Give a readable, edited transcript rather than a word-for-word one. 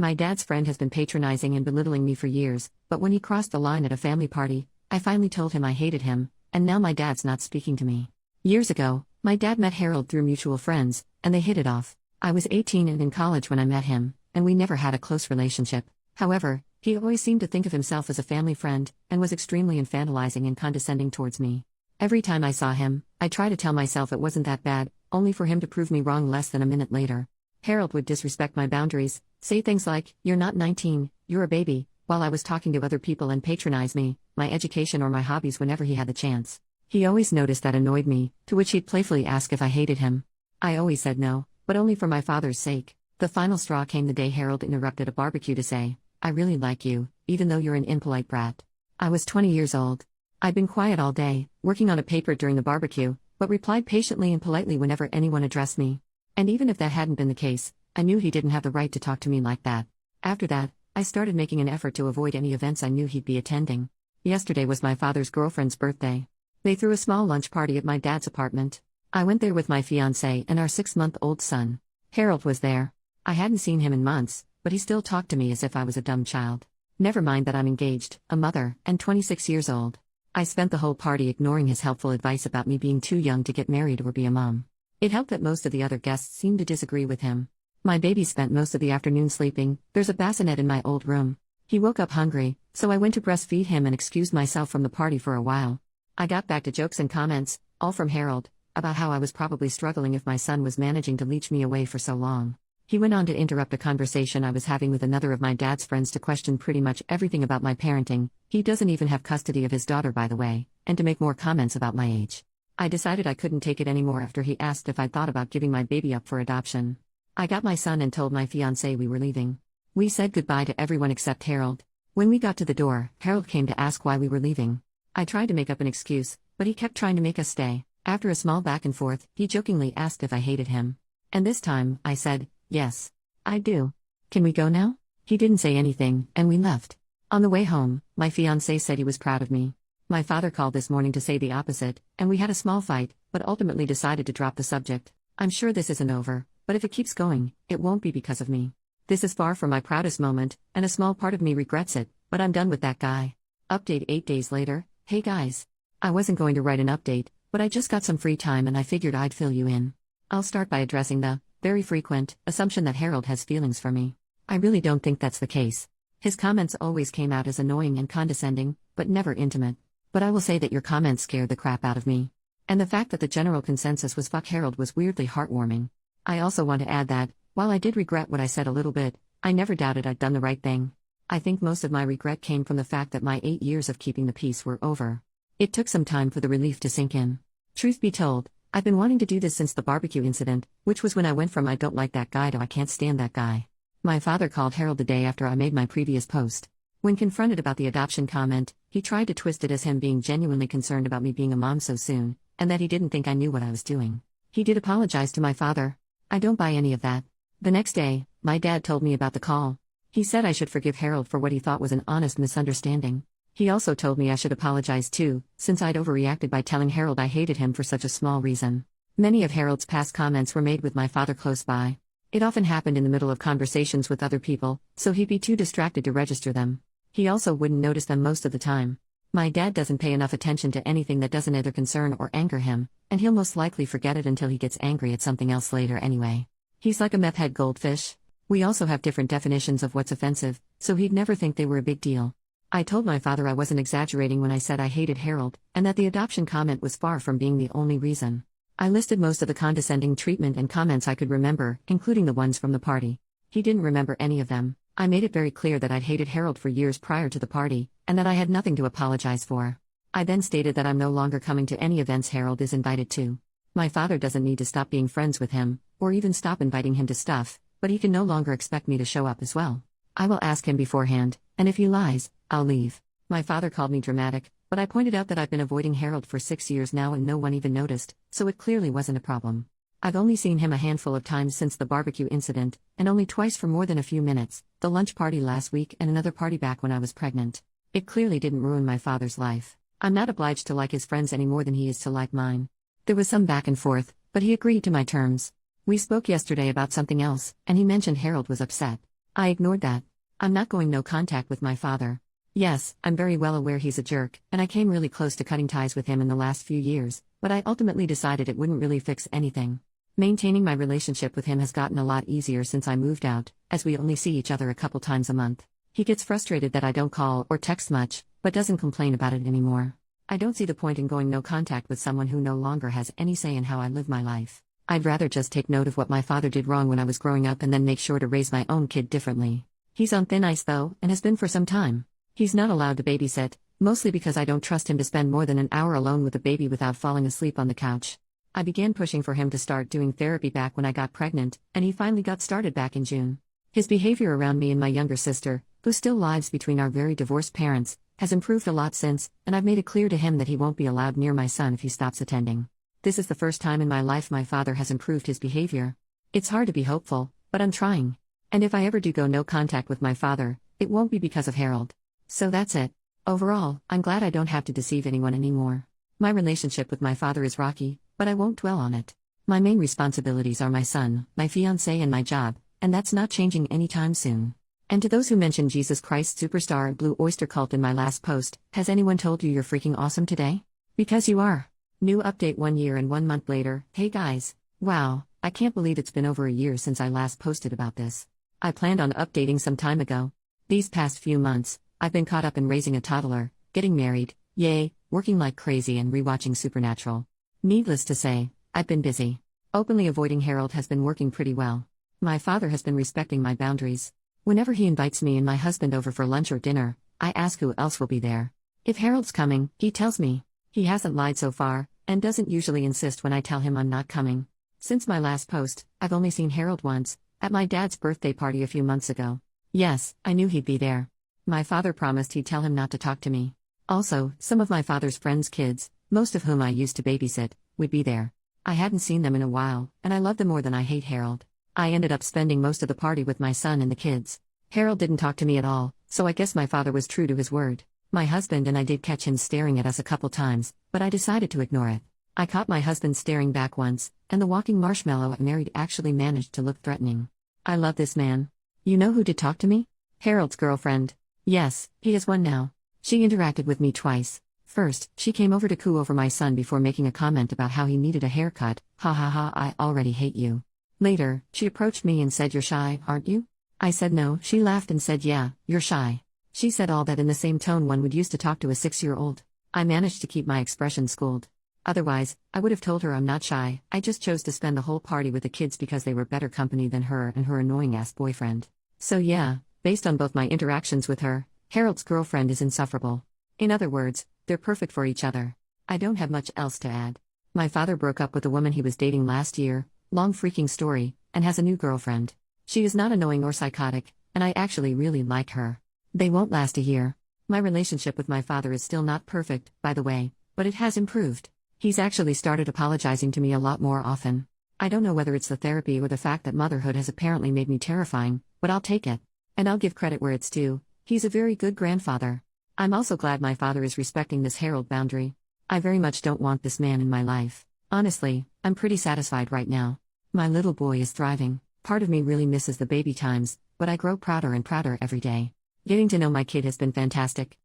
My dad's friend has been patronizing and belittling me for years, but when he crossed the line at a family party, I finally told him I hated him, and now my dad's not speaking to me. Years ago, my dad met Harold through mutual friends, and they hit it off. I was 18 and in college when I met him, and we never had a close relationship. However, he always seemed to think of himself as a family friend, and was extremely infantilizing and condescending towards me. Every time I saw him, I tried to tell myself it wasn't that bad, only for him to prove me wrong less than a minute later. Harold would disrespect my boundaries, say things like, "You're not 19, you're a baby," while I was talking to other people, and patronize me, my education or my hobbies whenever he had the chance. He always noticed that annoyed me, to which he'd playfully ask if I hated him. I always said no, but only for my father's sake. The final straw came the day Harold interrupted a barbecue to say, "I really like you, even though you're an impolite brat." I was 20 years old. I'd been quiet all day, working on a paper during the barbecue, but replied patiently and politely whenever anyone addressed me. And even if that hadn't been the case, I knew he didn't have the right to talk to me like that. After that, I started making an effort to avoid any events I knew he'd be attending. Yesterday was my father's girlfriend's birthday. They threw a small lunch party at my dad's apartment. I went there with my fiancé and our 6-month-old son. Harold was there. I hadn't seen him in months, but he still talked to me as if I was a dumb child. Never mind that I'm engaged, a mother, and 26 years old. I spent the whole party ignoring his helpful advice about me being too young to get married or be a mom. It helped that most of the other guests seemed to disagree with him. My baby spent most of the afternoon sleeping. There's a bassinet in my old room. He woke up hungry, so I went to breastfeed him and excused myself from the party for a while. I got back to jokes and comments, all from Harold, about how I was probably struggling if my son was managing to leech me away for so long. He went on to interrupt a conversation I was having with another of my dad's friends to question pretty much everything about my parenting. He doesn't even have custody of his daughter, by the way, and to make more comments about my age. I decided I couldn't take it anymore after he asked if I'd thought about giving my baby up for adoption. I got my son and told my fiancé we were leaving. We said goodbye to everyone except Harold. When we got to the door, Harold came to ask why we were leaving. I tried to make up an excuse, but he kept trying to make us stay. After a small back and forth, he jokingly asked if I hated him. And this time, I said, "Yes, I do. Can we go now?" He didn't say anything, and we left. On the way home, my fiancé said he was proud of me. My father called this morning to say the opposite, and we had a small fight, but ultimately decided to drop the subject. I'm sure this isn't over, but if it keeps going, it won't be because of me. This is far from my proudest moment, and a small part of me regrets it, but I'm done with that guy. Update 8 days later. Hey guys. I wasn't going to write an update, but I just got some free time and I figured I'd fill you in. I'll start by addressing the very frequent assumption that Harold has feelings for me. I really don't think that's the case. His comments always came out as annoying and condescending, but never intimate. But I will say that your comments scared the crap out of me. And the fact that the general consensus was fuck Harold was weirdly heartwarming. I also want to add that, while I did regret what I said a little bit, I never doubted I'd done the right thing. I think most of my regret came from the fact that my 8 years of keeping the peace were over. It took some time for the relief to sink in. Truth be told, I've been wanting to do this since the barbecue incident, which was when I went from "I don't like that guy" to "I can't stand that guy." My father called Harold the day after I made my previous post. When confronted about the adoption comment, he tried to twist it as him being genuinely concerned about me being a mom so soon, and that he didn't think I knew what I was doing. He did apologize to my father. I don't buy any of that. The next day, my dad told me about the call. He said I should forgive Harold for what he thought was an honest misunderstanding. He also told me I should apologize too, since I'd overreacted by telling Harold I hated him for such a small reason. Many of Harold's past comments were made with my father close by. It often happened in the middle of conversations with other people, so he'd be too distracted to register them. He also wouldn't notice them most of the time. My dad doesn't pay enough attention to anything that doesn't either concern or anger him, and he'll most likely forget it until he gets angry at something else later anyway. He's like a meth-head goldfish. We also have different definitions of what's offensive, so he'd never think they were a big deal. I told my father I wasn't exaggerating when I said I hated Harold, and that the adoption comment was far from being the only reason. I listed most of the condescending treatment and comments I could remember, including the ones from the party. He didn't remember any of them. I made it very clear that I'd hated Harold for years prior to the party, and that I had nothing to apologize for. I then stated that I'm no longer coming to any events Harold is invited to. My father doesn't need to stop being friends with him, or even stop inviting him to stuff, but he can no longer expect me to show up as well. I will ask him beforehand, and if he lies, I'll leave. My father called me dramatic, but I pointed out that I've been avoiding Harold for 6 years now and no one even noticed, so it clearly wasn't a problem. I've only seen him a handful of times since the barbecue incident, and only twice for more than a few minutes, the lunch party last week and another party back when I was pregnant. It clearly didn't ruin my father's life. I'm not obliged to like his friends any more than he is to like mine. There was some back and forth, but he agreed to my terms. We spoke yesterday about something else, and he mentioned Harold was upset. I ignored that. I'm not going no contact with my father. Yes, I'm very well aware he's a jerk, and I came really close to cutting ties with him in the last few years, but I ultimately decided it wouldn't really fix anything. Maintaining my relationship with him has gotten a lot easier since I moved out, as we only see each other a couple times a month. He gets frustrated that I don't call or text much, but doesn't complain about it anymore. I don't see the point in going no contact with someone who no longer has any say in how I live my life. I'd rather just take note of what my father did wrong when I was growing up and then make sure to raise my own kid differently. He's on thin ice though, and has been for some time. He's not allowed to babysit, mostly because I don't trust him to spend more than an hour alone with a baby without falling asleep on the couch. I began pushing for him to start doing therapy back when I got pregnant, and he finally got started back in June. His behavior around me and my younger sister, who still lives between our very divorced parents, has improved a lot since, and I've made it clear to him that he won't be allowed near my son if he stops attending. This is the first time in my life my father has improved his behavior. It's hard to be hopeful, but I'm trying. And if I ever do go no contact with my father, it won't be because of Harold. So that's it. Overall, I'm glad I don't have to deceive anyone anymore. My relationship with my father is rocky, but I won't dwell on it. My main responsibilities are my son, my fiancé, and my job, and that's not changing anytime soon. And to those who mentioned Jesus Christ Superstar and Blue Oyster Cult in my last post, has anyone told you you're freaking awesome today? Because you are. New update 1 year and 1 month later. Hey guys. Wow, I can't believe it's been over a year since I last posted about this. I planned on updating some time ago. These past few months, I've been caught up in raising a toddler, getting married, yay, working like crazy and rewatching Supernatural. Needless to say, I've been busy. Openly avoiding Harold has been working pretty well. My father has been respecting my boundaries. Whenever he invites me and my husband over for lunch or dinner, I ask who else will be there. If Harold's coming, he tells me. He hasn't lied so far, and doesn't usually insist when I tell him I'm not coming. Since my last post, I've only seen Harold once, at my dad's birthday party a few months ago. Yes, I knew he'd be there. My father promised he'd tell him not to talk to me. Also, some of my father's friends' kids, most of whom I used to babysit, would be there. I hadn't seen them in a while, and I love them more than I hate Harold. I ended up spending most of the party with my son and the kids. Harold didn't talk to me at all, so I guess my father was true to his word. My husband and I did catch him staring at us a couple times, but I decided to ignore it. I caught my husband staring back once, and the walking marshmallow I married actually managed to look threatening. I love this man. You know who did talk to me? Harold's girlfriend. Yes, he has one now. She interacted with me twice. First, she came over to coo over my son before making a comment about how he needed a haircut. Ha ha ha, I already hate you. Later, she approached me and said, "You're shy, aren't you?" I said no. She laughed and said, "Yeah, you're shy." She said all that in the same tone one would use to talk to a 6-year-old. I managed to keep my expression schooled. Otherwise, I would have told her I'm not shy, I just chose to spend the whole party with the kids because they were better company than her and her annoying-ass boyfriend. So yeah, based on both my interactions with her, Harold's girlfriend is insufferable. In other words, they're perfect for each other. I don't have much else to add. My father broke up with the woman he was dating last year, long freaking story, and has a new girlfriend. She is not annoying or psychotic, and I actually really like her. They won't last a year. My relationship with my father is still not perfect, by the way, but it has improved. He's actually started apologizing to me a lot more often. I don't know whether it's the therapy or the fact that motherhood has apparently made me terrifying, but I'll take it. And I'll give credit where it's due. He's a very good grandfather. I'm also glad my father is respecting this Harold boundary. I very much don't want this man in my life. Honestly, I'm pretty satisfied right now. My little boy is thriving. Part of me really misses the baby times, but I grow prouder and prouder every day. Getting to know my kid has been fantastic.